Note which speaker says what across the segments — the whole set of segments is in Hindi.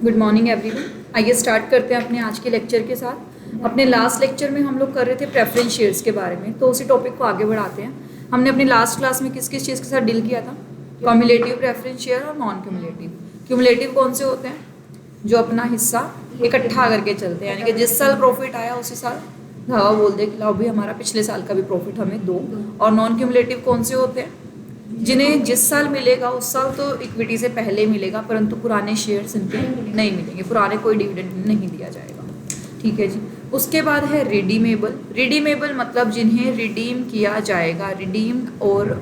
Speaker 1: Good morning everyone. आइए स्टार्ट करते हैं अपने आज के लेक्चर के साथ। अपने लास्ट लेक्चर में हम लोग कर रहे थे प्रेफरेंस शेयर्स के बारे में, तो उसी टॉपिक को आगे बढ़ाते हैं। हमने अपनी लास्ट क्लास में किस किस चीज़ के साथ डील किया था? क्यूमुलेटिव प्रेफरेंस शेयर और नॉन क्यूमुलेटिव। क्यूमुलेटिव कौन से होते हैं? जो अपना हिस्सा इकट्ठा करके चलते हैं, यानी कि जिस साल प्रॉफिट आया उसी साल धावा बोल दे कि लाओ भी हमारा पिछले साल का भी प्रॉफिट हमें दो। और नॉन क्यूमुलेटिव कौन से होते हैं? जिन्हें जिस साल मिलेगा उस साल तो इक्विटी से पहले मिलेगा, परंतु पुराने शेयर्स इनके नहीं मिलेंगे, पुराने कोई डिविडेंड नहीं दिया जाएगा। ठीक है जी। उसके बाद है रिडीमेबल। रिडीमेबल मतलब जिन्हें रिडीम किया जाएगा, रिडीम्ड और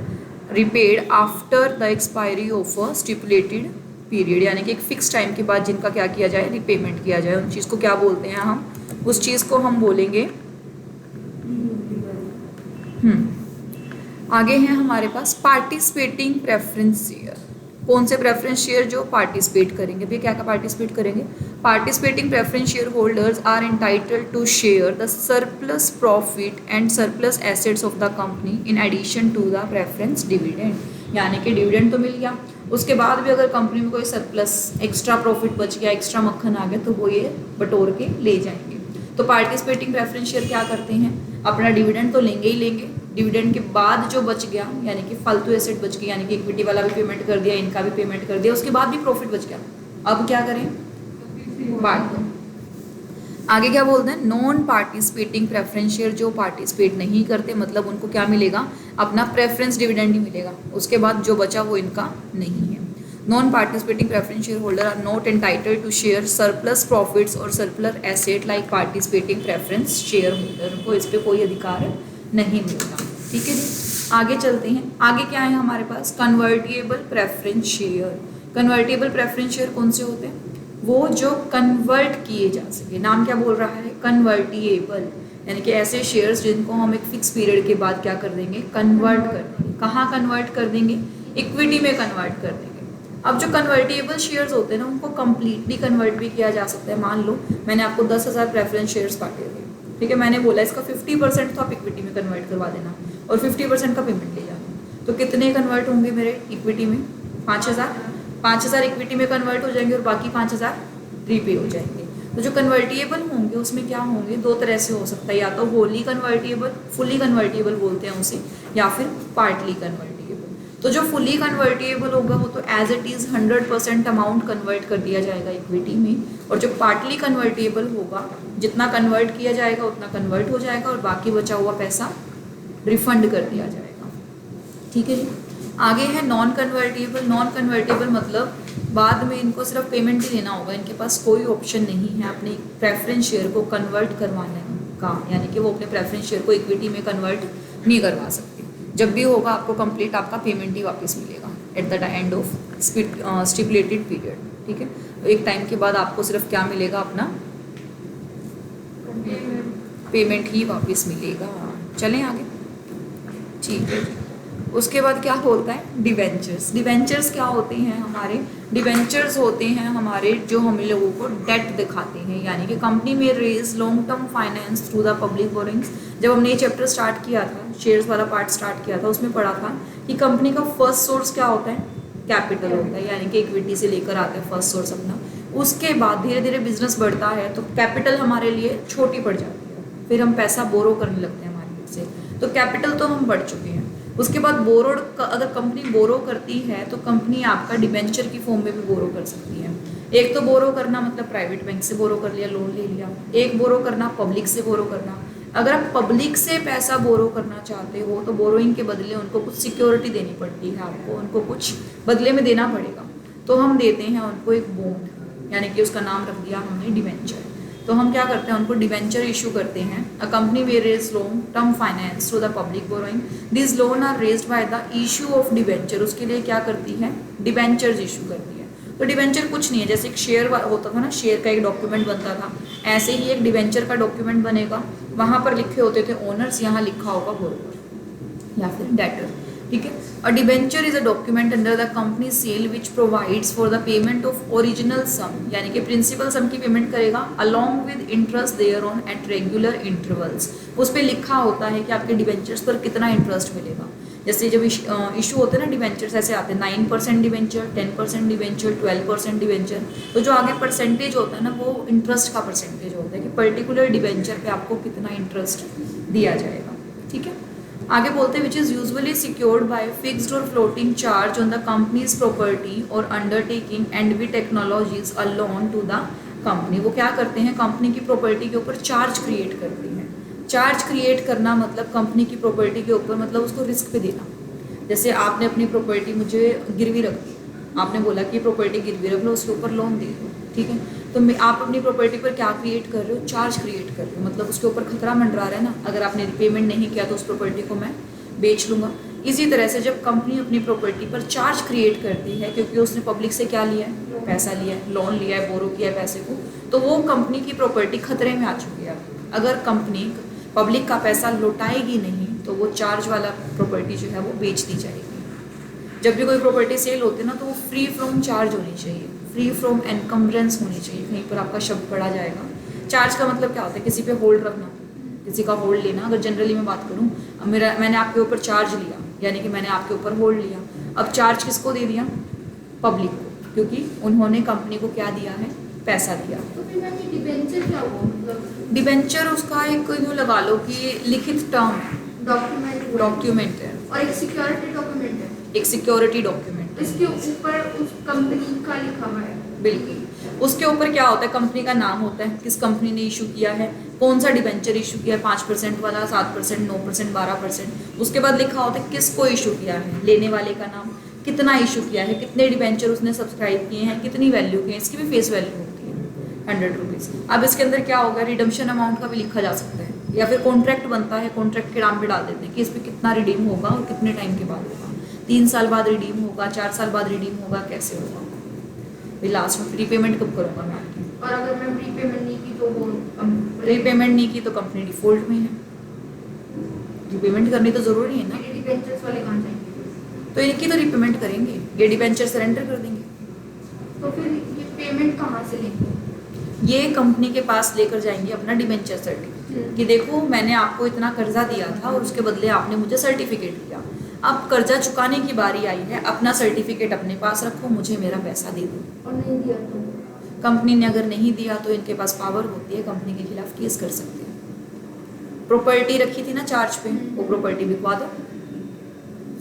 Speaker 1: repaid after the expiry of a stipulated period, यानी कि एक फिक्स टाइम के बाद जिनका क्या किया जाए, रिपेमेंट किया जाए। उन चीज़ को क्या बोलते हैं हम? उस चीज़ को हम बोलेंगे आगे हैं हमारे पास पार्टिसिपेटिंग प्रेफरेंस शेयर। कौन से प्रेफरेंस शेयर? जो पार्टिसिपेट करेंगे। भैया क्या क्या पार्टिसिपेट करेंगे? Participating preference shareholders are entitled to share the surplus profit and surplus assets of the company in addition to the preference dividend, यानी कि डिविडेंड तो मिल गया, उसके बाद भी अगर कंपनी में कोई सरप्लस एक्स्ट्रा प्रॉफिट बच गया, एक्स्ट्रा मक्खन आ गया, तो वो ये बटोर के ले जाएंगे। तो पार्टिसिपेटिंग प्रेफरेंस शेयर क्या करते हैं? अपना डिविडेंड तो लेंगे ही लेंगे, डिविडेंड के बाद जो बच गया, यानी कि फालतू एसेट बच गई, यानी कि इक्विटी वाला भी पेमेंट कर दिया, इनका भी पेमेंट कर दिया, उसके बाद भी प्रॉफिट बच गया, अब क्या करें? बांट दो। आगे क्या बोलते हैं? नॉन पार्टिसिपेटिंग प्रेफरेंस शेयर, जो पार्टिसिपेट नहीं करते, मतलब उनको क्या मिलेगा? अपना प्रेफरेंस डिविडेंड ही मिलेगा, उसके बाद जो बचा वो इनका नहीं है। Non participating preference share holder are not entitled to share surplus profits और surplus asset like participating preference share holder, को इस पर कोई अधिकार नहीं मिलता। ठीक है जी। आगे चलते हैं। आगे क्या है हमारे पास? कन्वर्टिएबल प्रेफरेंस शेयर। कन्वर्टिएबल प्रेफरेंस शेयर कौन से होते हैं? वो जो कन्वर्ट किए जा सके। नाम क्या बोल रहा है? कन्वर्टिएबल, यानी कि ऐसे शेयर्स जिनको हम एक फिक्स पीरियड के बाद क्या कर देंगे? कन्वर्ट कर देंगे। कहाँ कन्वर्ट कर देंगे? इक्विटी में कन्वर्ट कर देंगे। अब जो कन्वर्टिएबल शेयर्स होते हैं ना, उनको कंप्लीटली कन्वर्ट भी किया जा सकता है। मान लो मैंने आपको 10,000 प्रेफरेंस शेयर्स बांटे थे, ठीक है, मैंने बोला इसका 50% तो आप इक्विटी में कन्वर्ट करवा देना और 50% का पेमेंट ले जाना, तो कितने कन्वर्ट होंगे मेरे इक्विटी में? 5,000। 5,000 इक्विटी में कन्वर्ट हो जाएंगे और बाकी 5,000 प्रीपे हो जाएंगे। तो जो कन्वर्टिएबल होंगे उसमें क्या होंगे? दो तरह से हो सकता है, या तो होली कन्वर्टिएबल, फुली कन्वर्टिएबल बोलते हैं उसे, या फिर पार्टली कन्वर्टिएबल। तो जो फुली कन्वर्टिएबल होगा वो तो as it is 100% amount convert कर दिया जाएगा इक्विटी में, और जो पार्टली कन्वर्टिएबल होगा जितना कन्वर्ट किया जाएगा उतना कन्वर्ट हो जाएगा और बाकी बचा हुआ पैसा रिफंड कर दिया जाएगा। ठीक है जी। आगे है नॉन कन्वर्टिएबल। नॉन कन्वर्टिएबल मतलब बाद में इनको सिर्फ पेमेंट ही देना होगा, इनके पास कोई ऑप्शन नहीं है अपने प्रेफरेंस शेयर को कन्वर्ट करवाने का, यानी कि वो अपने प्रेफरेंस शेयर को इक्विटी में कन्वर्ट नहीं करवा सकते। जब भी होगा आपको कंप्लीट आपका पेमेंट ही वापस मिलेगा at the end of stipulated period. ठीक है, एक टाइम के बाद आपको सिर्फ क्या मिलेगा? अपना पेमेंट ही वापस मिलेगा। चलें आगे। ठीक है। उसके बाद क्या होता है? डिवेंचर्स। डिवेंचर्स क्या होते हैं हमारे? डिवेंचर्स होते हैं हमारे जो हम लोगों को डेट दिखाते हैं, यानी कि कंपनी में raise long term finance through the public borrowings. जब हमने ये चैप्टर स्टार्ट किया था, शेयर्स वाला पार्ट स्टार्ट किया था, उसमें पढ़ा था कि कंपनी का फर्स्ट सोर्स क्या होता है? कैपिटल होता है, यानी कि इक्विटी से लेकर आते हैं फर्स्ट सोर्स अपना। उसके बाद धीरे धीरे बिजनेस बढ़ता है तो कैपिटल हमारे लिए छोटी पड़ जाती है, फिर हम पैसा बोरो करने लगते हैं मार्केट से, तो कैपिटल तो हम बढ़ चुके हैं। उसके बाद बोरोड, अगर कंपनी बोरो करती है तो कंपनी आपका डिबेंचर की फॉर्म में भी बोरो कर सकती है। एक तो बोरो करना मतलब प्राइवेट बैंक से बोरो कर लिया, लोन ले लिया। एक बोरो करना पब्लिक से बोरो करना। अगर आप पब्लिक से पैसा बोरो करना चाहते हो तो बोरोइंग के बदले उनको कुछ सिक्योरिटी देनी पड़ती है, आपको उनको कुछ बदले में देना पड़ेगा, तो हम देते हैं उनको एक बॉन्ड, यानी कि उसका नाम रख दिया हमने डिबेंचर। तो हम क्या करते हैं? उनको डिबेंचर इशू करते हैं। A company we raise loan term finance through the public borrowing, this loan are raised by the issue of debenture. उसके लिए क्या करती है? डिबेंचर्स इशू करती है। तो डिबेंचर कुछ नहीं है, जैसे एक शेयर होता था ना, शेयर का एक डॉक्यूमेंट बनता था, ऐसे ही एक डिबेंचर का डॉक्यूमेंट बनेगा। वहाँ पर लिखे होते थे ओनर्स, यहाँ लिखा होगा बोरोवर या फिर डेटर। ठीक है। A debenture is a document under the company seal which provides for the payment of original sum, यानी कि प्रिंसिपल सम की पेमेंट करेगा along with interest thereon at regular intervals. उस पर लिखा होता है कि आपके डिबेंचर्स पर कितना इंटरेस्ट मिलेगा। जैसे जब इशू होते हैं ना डिवेंचर्स, ऐसे आते हैं 9% डिवेंचर, 10% डिवेंचर, 12% डिवेंचर। तो जो आगे परसेंटेज होता है ना वो इंटरेस्ट का परसेंटेज होता है कि पर्टिकुलर डिवेंचर पे आपको कितना इंटरेस्ट दिया जाएगा। ठीक है, आगे बोलते हैं which is usually secured by fixed और floating charge on the company's property और undertaking and we technologies a loan to the company. वो क्या करते हैं, कंपनी की प्रॉपर्टी के ऊपर चार्ज क्रिएट करते हैं। चार्ज क्रिएट करना मतलब कंपनी की प्रॉपर्टी के ऊपर मतलब उसको रिस्क पे देना। जैसे आपने अपनी प्रॉपर्टी मुझे गिरवी रख दी, आपने बोला कि प्रॉपर्टी गिरवी रख लो, उसके ऊपर लोन दे दो। ठीक है, तो आप अपनी प्रॉपर्टी पर क्या क्रिएट कर रहे हो, चार्ज क्रिएट कर रहे हो, मतलब उसके ऊपर खतरा मंडरा रहा है ना। अगर आपने रिपेमेंट नहीं किया तो उस प्रॉपर्टी को मैं बेच लूँगा। इसी तरह से जब कंपनी अपनी प्रॉपर्टी पर चार्ज क्रिएट करती है, क्योंकि उसने पब्लिक से क्या लिया है, पैसा लिया है, लोन लिया है, बोरो किया है पैसे को, तो वो कंपनी की प्रॉपर्टी खतरे में आ चुकी है। अगर कंपनी पब्लिक का पैसा लौटाएगी नहीं तो वो चार्ज वाला प्रॉपर्टी जो है वो बेच दी जाएगी। जब भी कोई प्रॉपर्टी सेल होती है ना तो वो फ्री फ्रॉम चार्ज होनी चाहिए, फ्री फ्रॉम एनकम्बरेंस होनी चाहिए। कहीं पर आपका शब्द पढ़ा जाएगा। चार्ज का मतलब क्या होता है, किसी पे होल्ड रखना, किसी का होल्ड लेना। अगर जनरली मैं बात करूँ, मैंने आपके ऊपर चार्ज लिया, यानी कि मैंने आपके ऊपर होल्ड लिया। अब चार्ज किसको दे दिया, पब्लिक को, क्योंकि उन्होंने कंपनी को क्या दिया है, पैसा दिया।
Speaker 2: तो फिर मैम ये डिबेंचर क्या हुआ, मतलब
Speaker 1: डिबेंचर उसका एक यूँ लगा लो कि लिखित टर्म है, डॉक्यूमेंट है,
Speaker 2: और एक सिक्योरिटी डॉक्यूमेंट है,
Speaker 1: एक सिक्योरिटी डॉक्यूमेंट।
Speaker 2: इसके ऊपर उस कंपनी का लिखा हुआ है।
Speaker 1: बिल्कुल, उसके ऊपर क्या होता है, कंपनी का नाम होता है, किस कंपनी ने इशू किया है, कौन सा डिबेंचर इशू किया है, 5% वाला, 7%, 9%, 12%। उसके बाद लिखा होता है किसको इशू किया है, लेने वाले का नाम, कितना इशू किया है, कितने डिबेंचर उसने सब्सक्राइब किए हैं, कितनी वैल्यू की है, इसकी भी फेस वैल्यू होती है 100 रुपीज़। अब इसके अंदर क्या होगा, रिडम्पशन अमाउंट का भी लिखा जा सकता है, या फिर कॉन्ट्रैक्ट बनता है, कॉन्ट्रैक्ट के नाम पे डाल देते हैं कि इस पर कितना रिडीम होगा और कितने टाइम के बाद होगा, 3 साल बाद रिडीम होगा, 4 साल बाद रिडीम होगा, कैसे होगा, फिर लास्ट में रीपेमेंट कब करूँगा मैं आपकी।
Speaker 2: और अगर मैम रीपेमेंट नहीं की तो वो
Speaker 1: रीपेमेंट नहीं की तो कंपनी डिफॉल्ट में है, रीपेमेंट करनी तो ज़रूरी है ना।
Speaker 2: डिबेंचर्स वाले कहाँ जाएंगे,
Speaker 1: तो इनकी तो रीपेमेंट करेंगे, ये डिबेंचर सरेंडर कर देंगे।
Speaker 2: तो फिर ये पेमेंट कहाँ से लेंगे,
Speaker 1: ये कंपनी के पास लेकर जाएंगे अपना डिबेंचर सर्टिफिकेट कि देखो मैंने आपको इतना कर्जा दिया था और उसके बदले आपने मुझे सर्टिफिकेट दिया, अब कर्जा चुकाने की बारी आई है, अपना सर्टिफिकेट अपने पास रखो, मुझे मेरा पैसा दे दो।
Speaker 2: और नहीं दिया तो
Speaker 1: कंपनी ने अगर नहीं दिया तो इनके पास पावर होती है, कंपनी के खिलाफ केस कर सकते हैं। प्रॉपर्टी रखी थी ना चार्ज पे, वो प्रॉपर्टी बिकवा दो।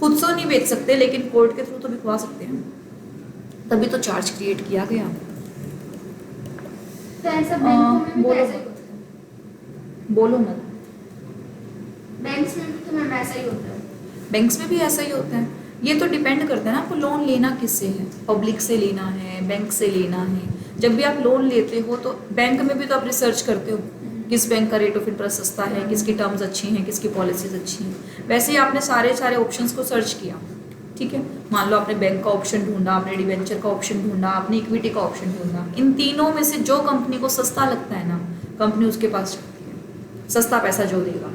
Speaker 1: खुद से नहीं बेच सकते लेकिन कोर्ट के थ्रू तो बिकवा सकते हैं, तभी तो चार्ज क्रिएट किया गया।
Speaker 2: तो ऐसा बैंकों में भी
Speaker 1: बोलो।
Speaker 2: ऐसा ही होता है,
Speaker 1: बोलो ना।
Speaker 2: बैंक्स में भी तो मैम ऐसा ही होता है।
Speaker 1: बैंक्स में भी ऐसा ही होता है, ये तो डिपेंड करता है ना आपको लोन लेना किससे है, पब्लिक से लेना है, बैंक से लेना है। जब भी आप लोन लेते हो तो बैंक में भी तो आप रिसर्च करते हो किस बैंक का रेट ऑफ इंटरेस्ट सस्ता है, किसकी टर्म्स अच्छी हैं, किसकी पॉलिसीज अच्छी हैं। वैसे ही आपने सारे ऑप्शंस को सर्च किया, ठीक है, मान लो आपने बैंक का ऑप्शन ढूंढा, आपने डिवेंचर का ऑप्शन ढूंढा, आपने इक्विटी का ऑप्शन ढूंढा, इन तीनों में से जो कंपनी को सस्ता लगता है ना, कंपनी उसके पास जाती है, सस्ता पैसा जो देगा।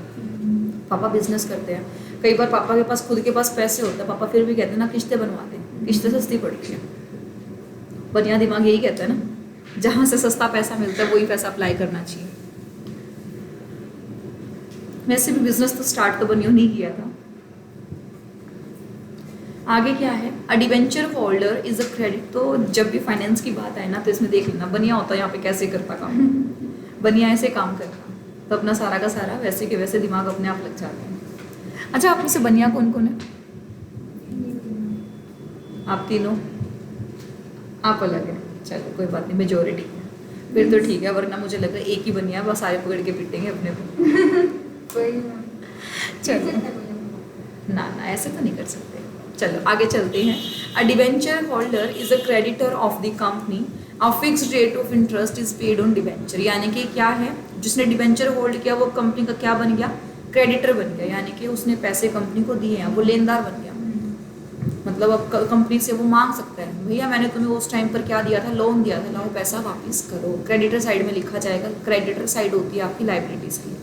Speaker 1: पापा बिजनेस करते हैं, कई बार पापा के पास खुद के पास पैसे होते हैं, पापा फिर भी कहते हैं ना किस्तें बनवाते हैं, किस्तें सस्ती पड़ती है। बढ़िया दिमाग यही कहता है ना, जहाँ से सस्ता पैसा मिलता है वही पैसा अप्लाई करना चाहिए। वैसे भी बिजनेस तो स्टार्ट तो बनियो नहीं किया था। आगे क्या है, a debenture holder is a credit. तो जब भी फाइनेंस की बात आए ना तो इसमें देख लेना बनिया होता है यहाँ पे कैसे करता काम, बनिया ऐसे काम करता, तो अपना सारा का सारा वैसे के वैसे दिमाग अपने आप लग जाता है। अच्छा, आप में से बनिया कौन कौन है? आप तीनों, आप अलग है, चलो कोई बात नहीं, मेजोरिटी है फिर तो ठीक है, वरना मुझे लग रहा है एक ही बनिया, बस सारे पकड़ के पीटेंगे अपने को। चलो ना ना, ऐसे तो नहीं कर सकते। चलो आगे चलते हैं। अ debenture holder is a creditor of the company, a fixed rate of interest is paid on debenture. यानी कि क्या है, जिसने डिबेंचर होल्ड किया वो कंपनी का क्या बन गया, क्रेडिटर बन गया, यानी कि उसने पैसे कंपनी को दिए हैं, वो लेनदार बन गया। मतलब अब कंपनी से वो मांग सकता है, भैया मैंने तुम्हें उस टाइम पर क्या दिया था, लोन दिया था, लाओ पैसा वापस करो। क्रेडिटर साइड में लिखा जाएगा, क्रेडिटर साइड होती है आपकी लाइबिलिटीज की।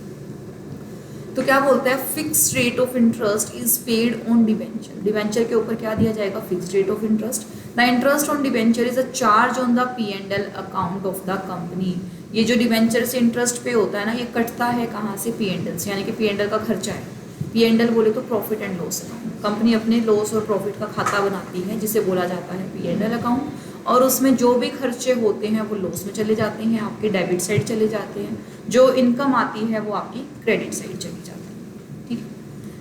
Speaker 1: तो क्या बोलता है, fixed rate of interest is paid on debenture. Debenture के ऊपर क्या दिया जाएगा, fixed rate of interest. The interest on debenture is a charge on the P&L account of the company. ये जो डिबेंचर से इंटरेस्ट पे होता है ना, ये कटता है कहाँ से, P&L से, यानी कि P&L का खर्चा है। P&L बोले तो profit and loss account, company अपने लॉस और प्रॉफिट का खाता बनाती है जिसे बोला जाता है P&L अकाउंट, और उसमें जो भी खर्चे होते हैं वो लॉस में चले जाते हैं, आपके डेबिट साइड चले जाते हैं, जो इनकम आती है वो आपकी क्रेडिट साइड चली जाती है। ठीक है,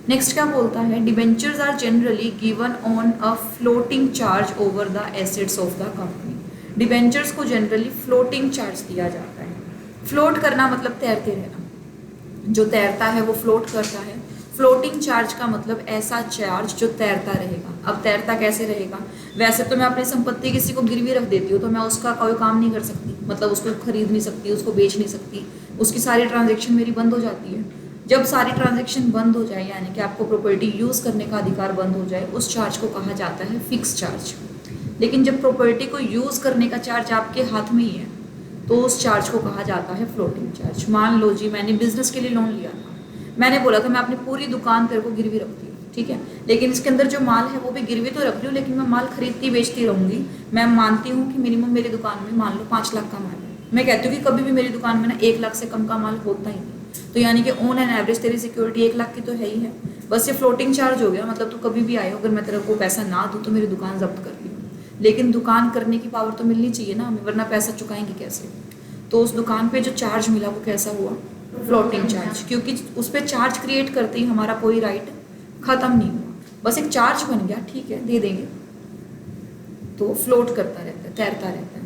Speaker 1: नेक्स्ट क्या बोलता है, debentures are generally given on a floating charge over the assets of the company. Debentures को जनरली फ्लोटिंग चार्ज दिया जाता है। फ्लोट करना मतलब तैरते रहना, जो तैरता है वो फ्लोट करता है। फ्लोटिंग चार्ज का मतलब ऐसा चार्ज जो तैरता रहेगा। अब तैरता कैसे रहेगा, वैसे तो मैं अपनी संपत्ति किसी को गिरवी रख देती हूँ तो मैं उसका कोई काम नहीं कर सकती, मतलब उसको खरीद नहीं सकती, उसको बेच नहीं सकती, उसकी सारी ट्रांजेक्शन मेरी बंद हो जाती है। जब सारी ट्रांजेक्शन बंद हो जाए यानी कि आपको प्रॉपर्टी यूज़ करने का अधिकार बंद हो जाए, उस चार्ज को कहा जाता है फिक्स चार्ज। लेकिन जब प्रॉपर्टी को यूज़ करने का चार्ज आपके हाथ में ही है तो उस चार्ज को कहा जाता है फ्लोटिंग चार्ज। मान लो जी मैंने बिजनेस के लिए लोन लिया था, मैंने बोला था मैं अपनी पूरी दुकान तेरे को गिरवी रखती हूँ, ठीक है, लेकिन इसके अंदर जो माल है वो भी गिरवी तो रख रही हूँ, लेकिन मैं माल खरीदती बेचती रहूँगी। मैं मानती हूँ कि मिनिमम मेरी दुकान में मान लो 5 लाख का माल है, मैं कहती हूँ कि कभी भी मेरी दुकान में ना 1 लाख से कम का माल होता ही नहीं, तो यानी कि ऑन एन एवरेज तेरी सिक्योरिटी 1 लाख की तो है ही है। बस ये फ्लोटिंग चार्ज हो गया, मतलब तू कभी भी आए अगर मैं तेरे को पैसा ना दूँ तो मेरी दुकान जब्त कर दी, लेकिन दुकान करने की पावर तो मिलनी चाहिए ना हमें, वरना पैसा चुकाएंगे कैसे। तो उस दुकान पे जो चार्ज मिला वो कैसा हुआ, फ्लोटिंग चार्ज, क्योंकि उस पर चार्ज क्रिएट करते ही हमारा कोई राइट खत्म नहीं हुआ, बस एक चार्ज बन गया, ठीक है दे देंगे, तो फ्लोट करता रहता है, तैरता रहता है।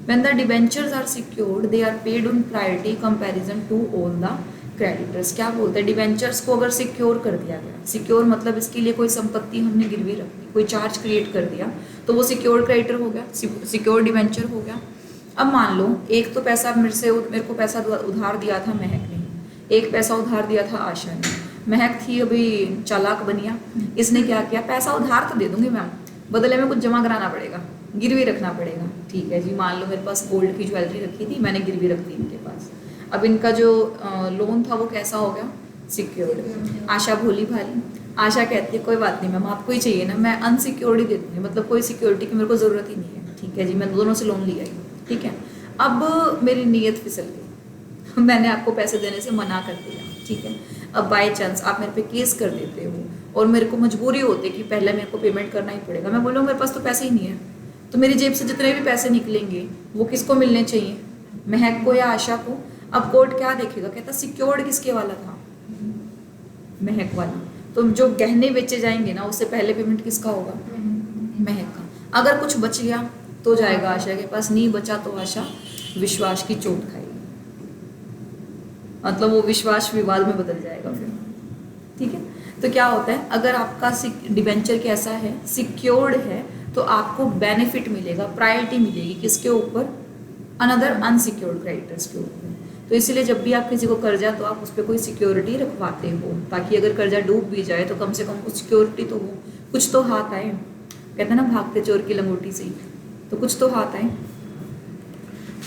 Speaker 1: When the debentures are secured, they are paid on priority comparison to all the creditors। क्या बोलते हैं, डिबेंचर्स को अगर सिक्योर कर दिया गया, सिक्योर मतलब इसके लिए कोई संपत्ति हमने गिरवी रख दी, कोई चार्ज क्रिएट कर दिया तो वो सिक्योर क्रेडिटर हो गया, सिक्योर डिबेंचर हो गया। अब मान लो एक तो पैसा मेरे को पैसा उधार दिया था महक ने, एक पैसा उधार दिया था आशा ने। महक थी अभी चालाक बनिया, इसने क्या किया, पैसा उधार तो दे दूंगी मैम, बदले में कुछ जमा कराना पड़ेगा, गिरवी रखना पड़ेगा। ठीक है जी, मान लो मेरे पास गोल्ड की ज्वेलरी रखी थी, मैंने गिरवी रख दी इनके पास। अब इनका जो लोन था वो कैसा हो गया, सिक्योर्ड। आशा भोली भाली, आशा कहती है कोई बात नहीं मैम, आपको ही चाहिए ना, मैं अनसिक्योर्ड ही दे दूँगी, मतलब कोई सिक्योरिटी की मेरे को ज़रूरत ही नहीं है। ठीक है जी, मैं दोनों से लोन लिया ही, ठीक है। अब मेरी नीयत फिसल गई, मैंने आपको पैसे देने से मना कर दिया, ठीक है। अब बाय चांस आप मेरे पे केस कर देते हो और मेरे को मजबूरी होती है कि पहले मेरे को पेमेंट करना ही पड़ेगा, मैं बोलूँ मेरे पास तो पैसे ही नहीं है, तो मेरी जेब से जितने भी पैसे निकलेंगे वो किसको मिलने चाहिए, महक को या आशा को। अब कोर्ट क्या देखेगा, कहता सिक्योर्ड किसके वाला था, महक वाला, तो जो गहने बेचे जाएंगे ना उससे पहले पेमेंट किसका होगा, महक का। अगर कुछ बच गया तो जाएगा आशा के पास, नहीं बचा तो आशा विश्वास की चोट खाएगी, मतलब वो विश्वास विवाद में बदल जाएगा फिर। ठीक है, तो क्या होता है, अगर आपका डिबेंचर कैसा है, सिक्योर्ड है, तो आपको बेनिफिट मिलेगा, प्रायोरिटी मिलेगी किसके ऊपर, अनदर अनसिक्योर्ड क्रेडिटर्स के ऊपर। तो इसलिए जब भी आप किसी को कर्जा तो आप उस पर कोई सिक्योरिटी रखवाते हो, ताकि अगर कर्जा डूब भी जाए तो कम से कम कुछ सिक्योरिटी तो हो, कुछ तो हाथ आए। कहते हैं ना भागते चोर की लंगोटी से ही, तो कुछ तो हाथ आए।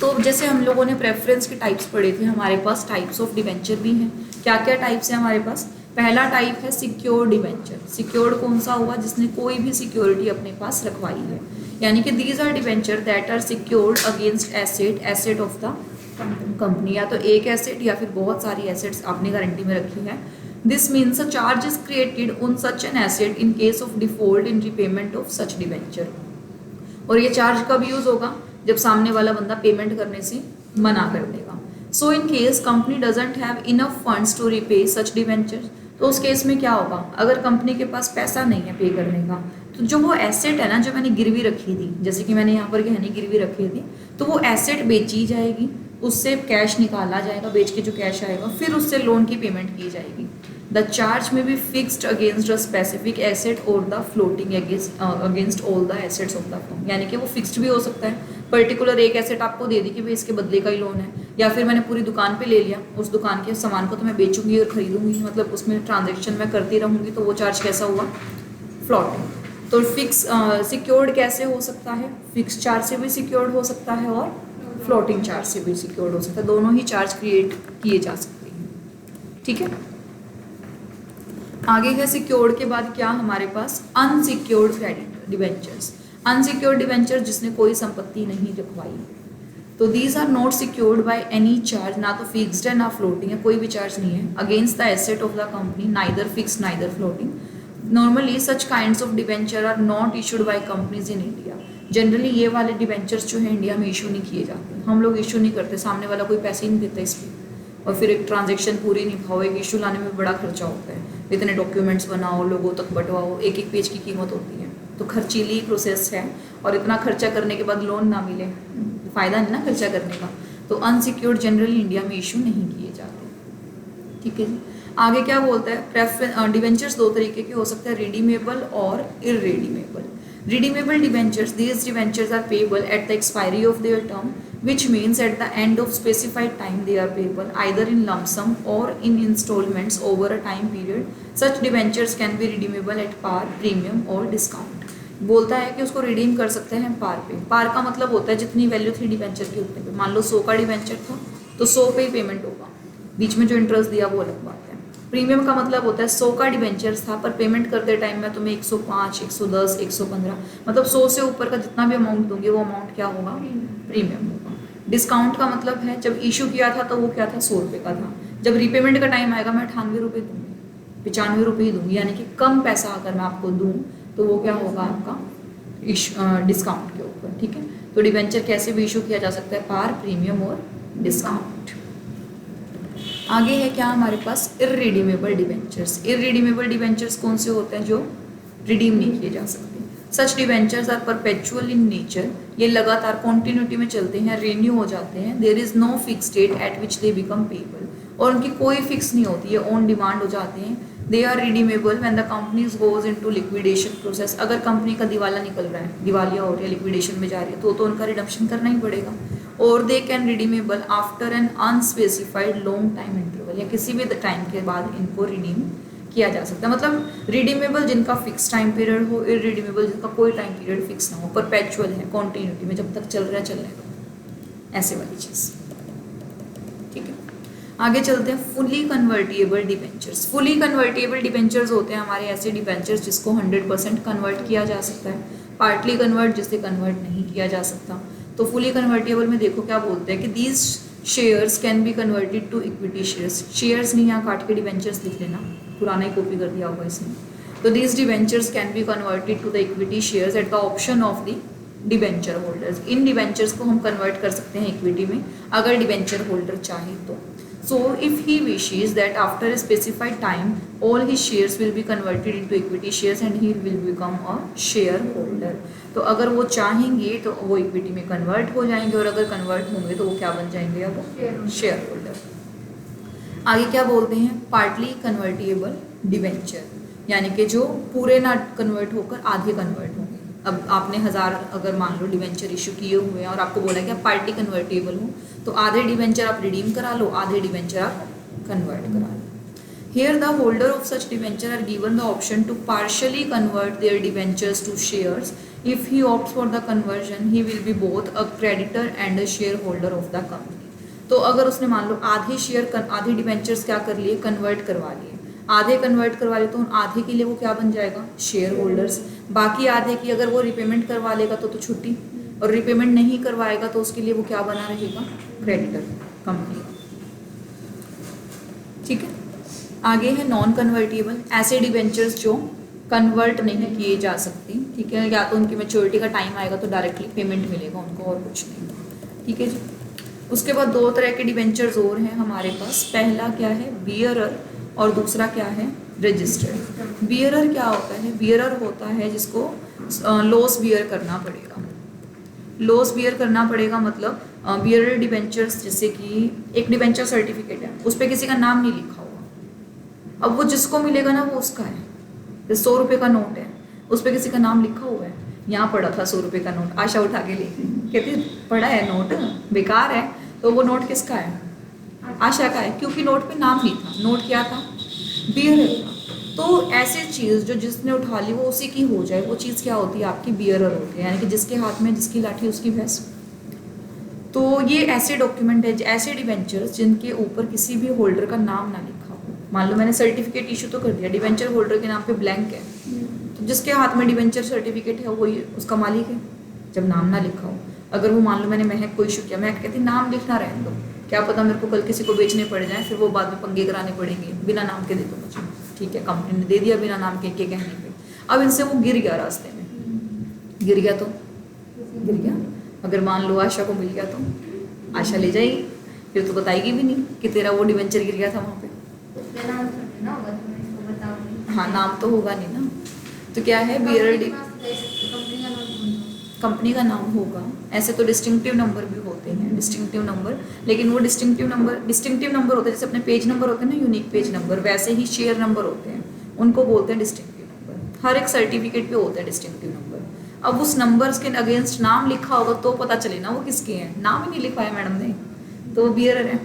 Speaker 1: तो जैसे हम लोगों ने प्रेफरेंस के टाइप्स पढ़े थे, हमारे पास टाइप्स ऑफ डिबेंचर भी हैं। क्या क्या टाइप्स हैं हमारे पास, पहला टाइप है सिक्योर्ड डिबेंचर। सिक्योर्ड कौन सा हुआ, जिसने कोई भी सिक्योरिटी अपने पास रखवाई है, यानी कि these are debenture that are secured against asset of the company, या तो एक एसेट या फिर बहुत सारी एसेट्स आपने गारंटी में रखी है। This means a charge is created on such an asset in case of default in repayment of such debenture. और ये चार्ज कब यूज होगा, जब सामने वाला बंदा पेमेंट करने से मना कर देगा। So in case company doesn't have enough funds to repay such debenture, तो उस केस में क्या होगा, अगर कंपनी के पास पैसा नहीं है पे करने का, तो जो वो एसेट है ना जो मैंने गिरवी रखी थी, जैसे कि मैंने यहाँ पर गहने गिरवी रखी थी, तो वो एसेट बेची जाएगी, उससे कैश निकाला जाएगा, बेच के जो कैश आएगा फिर उससे लोन की पेमेंट की जाएगी। The charge may be fixed against a specific asset और the floating against all the assets of the firm, यानी कि वो फिक्स्ड भी हो सकता है, पर्टिकुलर एक एसेट आपको दे दी कि भाई इसके बदले का ही लोन है, या फिर मैंने पूरी दुकान पे ले लिया, उस दुकान के सामान को तो मैं बेचूंगी और खरीदूंगी, मतलब उसमें ट्रांजेक्शन मैं करती रहूंगी, तो वो चार्ज कैसा हुआ, फ्लोटिंग। तो फिक्स सिक्योर्ड कैसे हो सकता है, फिक्स चार्ज से भी सिक्योर्ड हो सकता है और फ्लोटिंग चार्ज से भी सिक्योर्ड हो सकता है, दोनों ही चार्ज क्रिएट किए जा सकते हैं। ठीक है, आगे है सिक्योर्ड के बाद क्या हमारे पास, unsecured credit debentures. Unsecured debenture जिसने कोई संपत्ति नहीं रखवाई, तो these are not secured by any charge, ना तो फिक्स्ड है ना फ्लोटिंग है, कोई भी चार्ज नहीं है, against the asset of the company, neither fixed neither floating. Normally such kinds of debenture are not issued by companies in India. जनरली ये वाले डिवेंचर्स जो है इंडिया में इशू नहीं किए जाते, हम लोग इशू नहीं करते, सामने वाला कोई पैसे ही नहीं देता इस पर, और फिर एक ट्रांजेक्शन पूरी निभाओ, एक इशू लाने में बड़ा खर्चा होता है, इतने डॉक्यूमेंट्स बनाओ, लोगों तक बंटवाओ, एक एक पेज की कीमत होती है, तो खर्चीली प्रोसेस है। और इतना खर्चा करने के बाद लोन ना मिले, फ़ायदा नहीं ना खर्चा करने का। तो अनसिक्योर्ड जनरली इंडिया में इशू नहीं किए जाते। ठीक है जी, आगे क्या बोलता है, डिवेंचर्स दो तरीके के हो सकते हैं, रिडीमेबल और irredeemable. Redeemable debentures, these debentures are payable at the expiry of their term, which means at the end of specified time they are payable either in lump sum or in installments over a time period. Such debentures can be redeemable at par, premium or discount. बोलता है कि उसको रिडीम कर सकते हैं पार पे। पार का मतलब होता है जितनी वैल्यू थी डिवेंचर की उतने पे। मान लो 100 का डिवेंचर था तो 100 पे ही पेमेंट होगा, बीच में जो इंटरेस्ट दिया वो अलग बात है। प्रीमियम का मतलब होता है 100 का डिवेंचर था पर पेमेंट करते टाइम में तुम्हें 105, 110, 115, मतलब 100 से ऊपर का जितना भी अमाउंट दोगे वो अमाउंट क्या होगा, प्रीमियम होगा। डिस्काउंट का मतलब है जब इशू किया था तो वो क्या था, 100 रुपये का था, जब रिपेमेंट का टाइम आएगा मैं 98 रुपये दूंगी, 95 रुपये ही दूंगी, यानी कि कम पैसा अगर मैं आपको दूँ तो वो क्या होगा आपका डिस्काउंट के ऊपर। ठीक है, तो डिवेंचर कैसे भी इशू किया जा सकता है, पार, प्रीमियम और डिस्काउंट। आगे है क्या हमारे पास, इररिडीमेबल डिवेंचर्स। इररिडीमेबल डिवेंचर्स कौन से होते हैं, जो रिडीम नहीं किए जा सकते। Such debentures are perpetual in nature, ये लगातार कॉन्टिन्यूटी में चलते हैं, रेन्यू हो जाते हैं। There is no fix date at which they become payable, और उनकी कोई फिक्स नहीं होती है, ऑन डिमांड हो जाते हैं। They are redeemable when the companies goes into liquidation process, अगर कंपनी का दिवाला निकल रहा है, दिवालिया हो रही है, लिक्विडेशन में जा रही है, तो उनका रिडम्पशन करना ही पड़ेगा। और they can redeemable after an unspecified long time interval, या किसी भी टाइम के बाद इनको रिडीम किया जा सकता है। मतलब रिडीमेबल जिनका फिक्स टाइम पीरियड हो, इररिडीमेबल जिनका कोई टाइम पीरियड फिक्स ना हो, परपेचुअल है, कॉन्टिन्यूटी में जब तक चल रहा है चलने दो, ऐसे वाली चीज़। ठीक है, आगे चलते हैं फुली कन्वर्टिएबल डिवेंचर्स। फुली कन्वर्टिएबल डिवेंचर्स होते हैं हमारे ऐसे डिवेंचर्स जिसको 100% कन्वर्ट किया जा सकता है, पार्टली कन्वर्ट जिससे कन्वर्ट नहीं किया जा सकता। तो फुली कन्वर्टिएबल में देखो क्या बोलते हैं कि these shares can be converted to equity shares. Shares नहीं, यहाँ काट के डिवेंचर्स लिख लेना, पुराना ही कॉपी कर दिया होगा इसने। तो these debentures can be converted to the equity shares at the option of the debenture holders. इन डिवेंचर्स को हम कन्वर्ट कर सकते हैं इक्विटी में अगर डिवेंचर होल्डर चाहे तो। So if he wishes that after a specified time all his shares will be converted into equity shares and he will become a shareholder, तो अगर वो चाहेंगे तो वो इक्विटी में कन्वर्ट हो जाएंगे, और अगर कन्वर्ट होंगे तो वो क्या बन जाएंगे, अब शेयर होल्डर। आगे क्या बोलते हैं, पार्टली कन्वर्टिएबल डिवेंचर, यानी कि जो पूरे ना कन्वर्ट होकर आधे कन्वर्ट होंगे। अब आपने 1000 अगर मान लो डिवेंचर इशू किए हुए हैं और आपको बोला कि आप पार्टी कन्वर्टेबल हो, तो आधे डिवेंचर आप रिडीम करा लो, आधे डिवेंचर आप कन्वर्ट करा लो। Here the holder of such debenture are given the option to partially convert their debentures to shares. If he opts for the conversion, he will be both a creditor and a shareholder of the company. तो अगर उसने मान लो आधे डिवेंचर्स क्या कर लिए, कन्वर्ट करवा लिए, आधे कन्वर्ट करवा लिए तो उन आधे के लिए वो क्या बन जाएगा, शेयर होल्डर्स। बाकी आधे की अगर वो रिपेमेंट करवा लेगा तो छुट्टी, और रिपेमेंट नहीं करवाएगा तो उसके लिए वो क्या बना रहेगा, क्रेडिटर कंपनी। ठीक है, आगे है नॉन कन्वर्टेबल, ऐसे डिवेंचर्स जो कन्वर्ट नहीं किए जा सकते। ठीक है, या तो उनकी मैच्योरिटी का टाइम आएगा तो डायरेक्टली पेमेंट मिलेगा उनको, और कुछ नहीं। ठीक है जी, उसके बाद दो तरह के डिवेंचर्स और हैं हमारे पास। पहला क्या है, बियरर, और दूसरा क्या है, रजिस्टर्ड। बियरर क्या होता है, बियरर होता है जिसको लॉस बियर करना पड़ेगा। लॉस बियर करना पड़ेगा मतलब बियरर डिवेंचर्स, जैसे कि एक डिवेंचर सर्टिफिकेट है, उस पर किसी का नाम नहीं लिखा हुआ, अब वो जिसको मिलेगा ना वो उसका है। 100 रुपये का नोट है, उस पर किसी का नाम लिखा हुआ है, यहाँ पड़ा था 100 रुपये का नोट, आशा उठा के ले गई, कहती पड़ा है नोट बेकार है, तो वो नोट किसका है, आशा का है, क्योंकि नोट पे नाम नहीं था। नोट क्या था, बियरर था। तो ऐसी चीज़ जो जिसने उठा ली वो उसी की हो जाए, वो चीज़ क्या होती है, आपकी बियरर होती है, यानी कि जिसके हाथ में जिसकी लाठी उसकी भैंस। तो ये ऐसे डॉक्यूमेंट है, ऐसे डिवेंचर्स जिनके ऊपर किसी भी होल्डर का नाम ना लिखा हो। मान लो मैंने सर्टिफिकेट इशू तो कर दिया, डिवेंचर होल्डर के नाम पे ब्लैंक है, तो जिसके हाथ में डिवेंचर सर्टिफिकेट है वही उसका मालिक है, जब नाम ना लिखा हो। अगर वो मान लो मैंने महक को इशू किया, महक कहती नाम लिखना रहने दो, क्या पता मेरे को कल किसी को बेचने पड़ जाए, फिर वो बाद में पंगे कराने पड़ेंगे, बिना नाम के दे दो मुझे। ठीक है, कंपनी ने दे दिया बिना नाम के कहने पे। अब इनसे वो गिर गया रास्ते में, गिर गया तो गिर गया। अगर मान लो आशा को मिल गया तो आशा ले जाएगी, फिर तो बताएगी भी नहीं कि तेरा वो डिवेंचर गिर गया था वहाँ पे।
Speaker 2: उसका नाम थोड़ी ना होगा तो मैं इसको बताऊंगी।
Speaker 1: हाँ, नाम तो होगा नहीं ना। तो क्या है, बियरर
Speaker 2: कंपनी का नाम
Speaker 1: कंपनी का नाम होगा। ऐसे तो डिस्टिंक्टिव नंबर भी होते हैं, डिस्टिंक्टिव नंबर, लेकिन वो डिस्टिंक्टिव नंबर होते हैं जैसे अपने पेज नंबर होते हैं ना, यूनिक पेज नंबर, वैसे ही शेयर नंबर होते हैं, उनको बोलते हैं डिस्टिंक्टिव नंबर। हर एक सर्टिफिकेट पे होता है डिस्टिंक्टिव नंबर। अब उस नंबर्स के अगेंस्ट नाम लिखा होगा तो पता चले ना वो किसके हैं, नाम ही नहीं लिखवाया मैडम ने, तो वो बियरर है।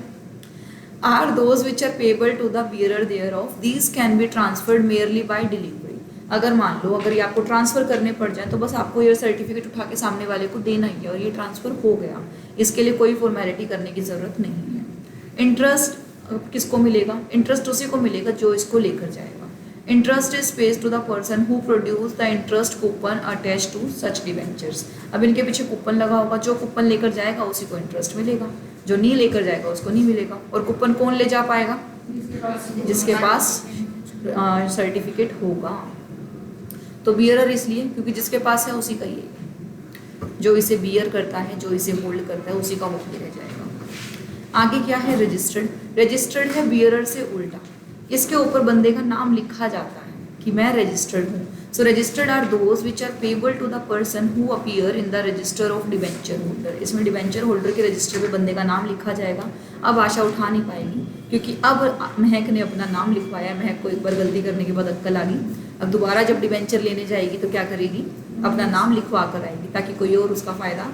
Speaker 1: Are those which are payable to the bearer thereof, these can be transferred merely by delivery. अगर मान लो अगर ये आपको ट्रांसफ़र करने पड़ जाए तो बस आपको ये सर्टिफिकेट उठा के सामने वाले को देना ही है और ये ट्रांसफ़र हो गया। इसके लिए कोई फॉर्मेलिटी करने की ज़रूरत नहीं है। इंटरेस्ट किसको मिलेगा, इंटरेस्ट उसी को मिलेगा जो इसको लेकर जाएगा। Interest is paid to the person who produce the interest coupon attach to such debentures. अब इनके पीछे कूपन लगा होगा, जो कूपन लेकर जाएगा उसी को इंटरेस्ट मिलेगा, जो नहीं लेकर जाएगा उसको नहीं मिलेगा। और कूपन कौन ले जा पाएगा, जिसके पास सर्टिफिकेट होगा। तो बियरर इसलिए क्योंकि जिसके पास है उसी का ही है, जो इसे बियर करता है, जो इसे होल्ड करता है, उसी का वो रह जाएगा। आगे क्या है, रजिस्टर्ड। रजिस्टर्ड है बियरर से उल्टा, इसके ऊपर बंदे का नाम लिखा जाता है कि मैं रजिस्टर्ड हूँ। So registered are those which are payable to the person who appear in the register of debenture holder. इसमें डिवेंचर होल्डर के रजिस्टर पे बंदे का नाम लिखा जाएगा। अब आशा उठा नहीं पाएगी क्योंकि अब महक ने अपना नाम लिखवाया, महक को एक बार गलती करने के बाद अक्कल आ गई। अब दोबारा जब डिवेंचर लेने जाएगी तो क्या करेगी, अपना नाम लिखवा कर आएगी ताकि कोई और उसका फ़ायदा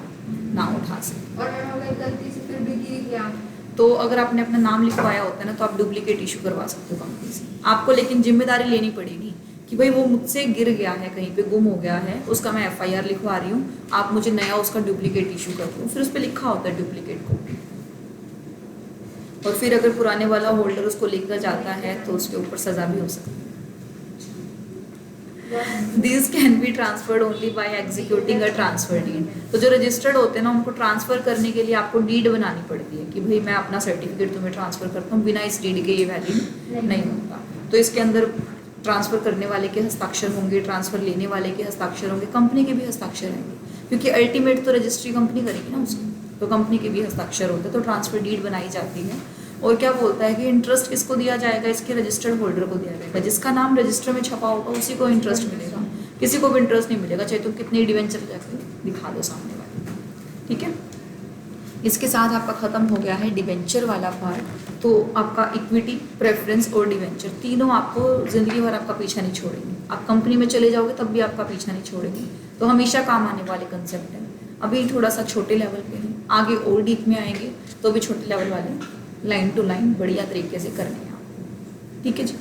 Speaker 1: ना उठा सके।
Speaker 2: और मैम अगर गलती से फिर भी गिर गया
Speaker 1: तो अगर आपने अपना नाम लिखवाया होता है ना तो आप डुप्लीकेट इशू करवा सकते हो कंपनी से। आपको लेकिन जिम्मेदारी लेनी पड़ेगी कि भाई वो मुझसे गिर गया है, कहीं पे गुम हो गया है, उसका मैं FIR लिखवा रही हूँ, आप मुझे नया उसका डुप्लीकेट इशू कर दो। फिर उस पर लिखा होता है डुप्लीकेट कॉपी। और फिर अगर पुराने वाला होल्डर उसको लेकर जाता है तो उसके ऊपर सज़ा भी हो सकती है। These can be transferred only by executing a transfer deed। तो जो रजिस्टर्ड होते हैं ना उनको ट्रांसफ़र करने के लिए आपको डीड बनानी पड़ती है कि भाई मैं अपना सर्टिफिकेट तुम्हें ट्रांसफ़र करता हूँ, बिना इस डीड के ये वैलिड नहीं होगा। तो इसके अंदर ट्रांसफ़र करने वाले के हस्ताक्षर होंगे, ट्रांसफ़र लेने वाले के हस्ताक्षर होंगे, कंपनी के भी हस्ताक्षर होंगे क्योंकि अल्टीमेट तो रजिस्ट्री कंपनी करेगी ना उसकी, तो कंपनी के भी हस्ताक्षर होते हैं। तो ट्रांसफ़र डीड बनाई जाती है। और क्या बोलता है कि इंटरेस्ट किसको दिया जाएगा, इसके रजिस्टर्ड होल्डर को दिया जाएगा। जिसका नाम रजिस्टर में छपा होगा उसी को इंटरेस्ट मिलेगा, किसी को भी इंटरेस्ट नहीं मिलेगा, चाहे तुम कितनी डिवेंचर जाकर दिखा दो सामने वाले। ठीक है, इसके साथ आपका ख़त्म हो गया है डिवेंचर वाला पार्ट। तो आपका इक्विटी, प्रेफरेंस और डिवेंचर तीनों आपको ज़िंदगी भर आपका पीछा नहीं छोड़ेंगे। आप कंपनी में चले जाओगे तब भी आपका पीछा नहीं छोड़ेंगे, तो हमेशा काम आने वाले कंसेप्ट हैं। अभी थोड़ा सा छोटे लेवल पे हैं, आगे और डीप में आएंगे तो भी छोटे लेवल वाले लाइन टू लाइन बढ़िया तरीके से करने हैं आपको। ठीक है जी।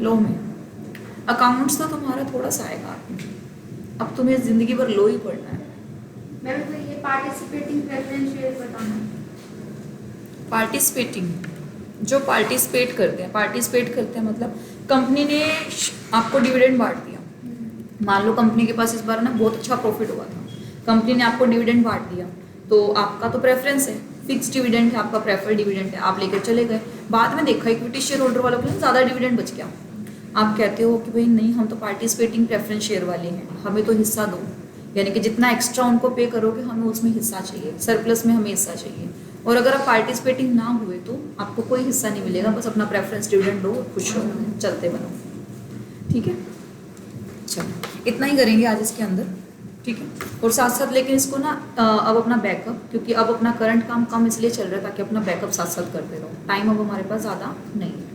Speaker 1: लो में अकाउंट्स तो तुम्हारा थोड़ा सा आएगा, अब तुम्हें ज़िंदगी भर लो ही पढ़ना है।
Speaker 2: मैम तो ये पार्टिसिपेटिंग प्रेफरेंस शेयर बताना।
Speaker 1: पार्टिसिपेटिंग, जो पार्टिसिपेट करते हैं मतलब कंपनी ने आपको डिविडेंड बांट दिया। मान लो कंपनी के पास इस बार ना बहुत अच्छा प्रॉफिट हुआ था, कंपनी ने आपको डिविडेंड बांट दिया, तो आपका तो प्रेफरेंस है, फिक्स डिविडेंड है, आपका प्रेफर्ड डिविडेंड है, आप लेकर चले गए। बाद में देखा इक्विटी शेयर होल्डर वालों को ज़्यादा डिविडेंड बच गया। आप कहते हो कि भाई नहीं, हम तो पार्टिसिपेटिंग प्रेफरेंस शेयर वाले हैं, हमें तो हिस्सा दो, यानी कि जितना एक्स्ट्रा उनको पे करोगे हमें उसमें हिस्सा चाहिए, सरप्लस में हमें हिस्सा चाहिए। और अगर आप पार्टिसिपेटिंग ना हुए तो आपको कोई हिस्सा नहीं मिलेगा, बस अपना प्रेफरेंस डिविडेंड लो, खुश रहो, चलते बनो। ठीक है, चलो इतना ही करेंगे आज इसके अंदर। ठीक है, और साथ साथ लेकिन इसको ना अब अपना बैकअप, क्योंकि अब अपना करंट काम कम इसलिए चल रहा है ताकि अपना बैकअप साथ साथ करते रहो, टाइम अब हमारे पास ज़्यादा नहीं है।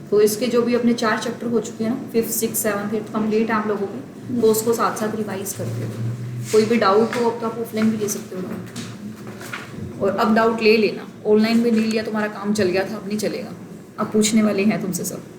Speaker 1: तो इसके जो भी अपने 4 चैप्टर हो चुके हैं ना, 5th 6th 7th 8th complete है आप लोगों के, तो उसको साथ साथ रिवाइज करते हो। कोई भी डाउट हो अब तो आप ऑफलाइन भी ले सकते हो डाउट, और अब डाउट ले लेना, ऑनलाइन में नहीं लिया तुम्हारा काम चल गया था, अब नहीं चलेगा, अब पूछने वाले हैं तुमसे सब।